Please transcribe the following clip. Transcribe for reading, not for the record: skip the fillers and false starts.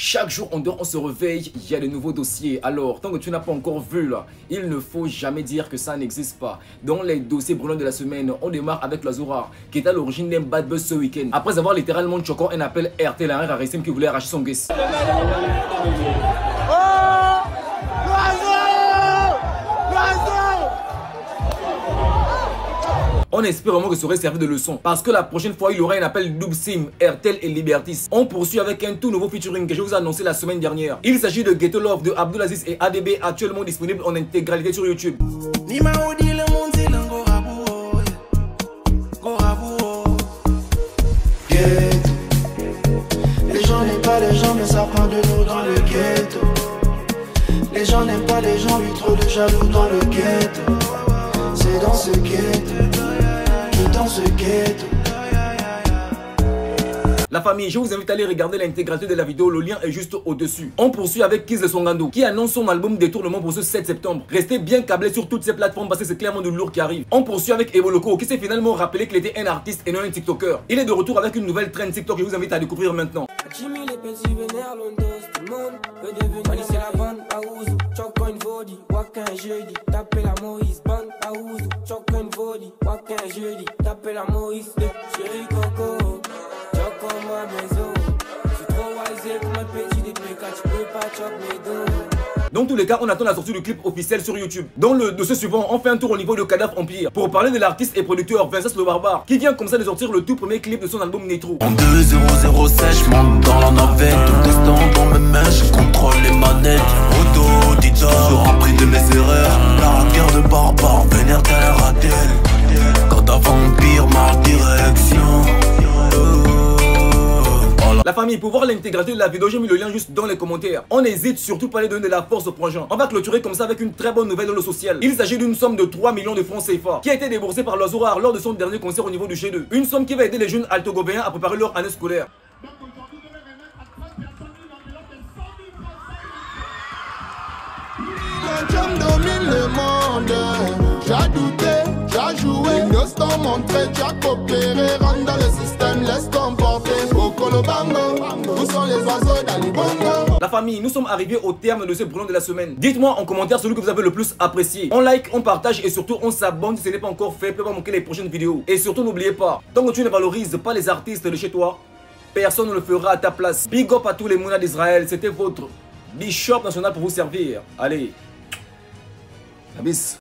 Chaque jour, on dort, on se réveille, il y a de nouveaux dossiers. Alors, tant que tu n'as pas encore vu là, il ne faut jamais dire que ça n'existe pas. Dans les dossiers brûlants de la semaine, on démarre avec l'Azura, qui est à l'origine d'un bad buzz ce week-end. Après avoir littéralement choqué un appel RTL à un rarissime qui voulait arracher son guest. On espère vraiment que ça aurait servi de leçon, parce que la prochaine fois il y aura un appel double SIM, RTL et Libertis. On poursuit avec un tout nouveau featuring que je vous ai annoncé la semaine dernière. Il s'agit de Ghetto Love de Abdulaziz et ADB, actuellement disponible en intégralité sur YouTube. Les gens n'aiment pas les gens, mais ça prend de nous dans le ghetto. Les gens n'aiment pas les gens, lui trop de jaloux dans le ghetto. C'est dans ce ghetto, dans ce ghetto. La famille, je vous invite à aller regarder l'intégralité de la vidéo, le lien est juste au-dessus. On poursuit avec Kiss de Songando, qui annonce son album Détournement pour ce 7 septembre. Restez bien câblés sur toutes ces plateformes parce que c'est clairement du lourd qui arrive. On poursuit avec Evoloko, qui s'est finalement rappelé qu'il était un artiste et non un TikToker. Il est de retour avec une nouvelle trend TikTok que je vous invite à découvrir maintenant. Dans tous les cas, on attend la sortie du clip officiel sur YouTube. Dans le dossier suivant, on fait un tour au niveau de Kadhafi Empire pour parler de l'artiste et producteur Vincent le Barbare qui vient comme ça de sortir le tout premier clip de son album Nitro. En 2007, je monte dans la navette, tout destin dans mes mains, je contrôle les manettes. Autodidacte, toujours appris de mes erreurs. La guerre de barbare, vénère tel un ratel. Kadhafi Empire, ma direction. La famille, pour voir l'intégralité de la vidéo, j'ai mis le lien juste dans les commentaires. On n'hésite surtout pas à donner de la force au prochain. On va clôturer comme ça avec une très bonne nouvelle dans le social. Il s'agit d'une somme de 3 millions de francs CFA qui a été déboursée par l'Azura lors de son dernier concert au niveau du G2. Une somme qui va aider les jeunes altogobéens à préparer leur année scolaire. Domine le monde, j'ai douté, j'ai joué, innocent montré, j'ai coopéré, rentre dans le système, laisse comporter, Bokolo Bango, où sont les oiseaux d'Alibongo? La famille, nous sommes arrivés au terme de ce brûlant de la semaine. Dites-moi en commentaire celui que vous avez le plus apprécié. On like, on partage et surtout on s'abonne si ce n'est pas encore fait pour ne pas manquer les prochaines vidéos. Et surtout n'oubliez pas, tant que tu ne valorises pas les artistes de chez toi, personne ne le fera à ta place. Big up à tous les mounas d'Israël, c'était votre Bishop national pour vous servir. Allez, la bis.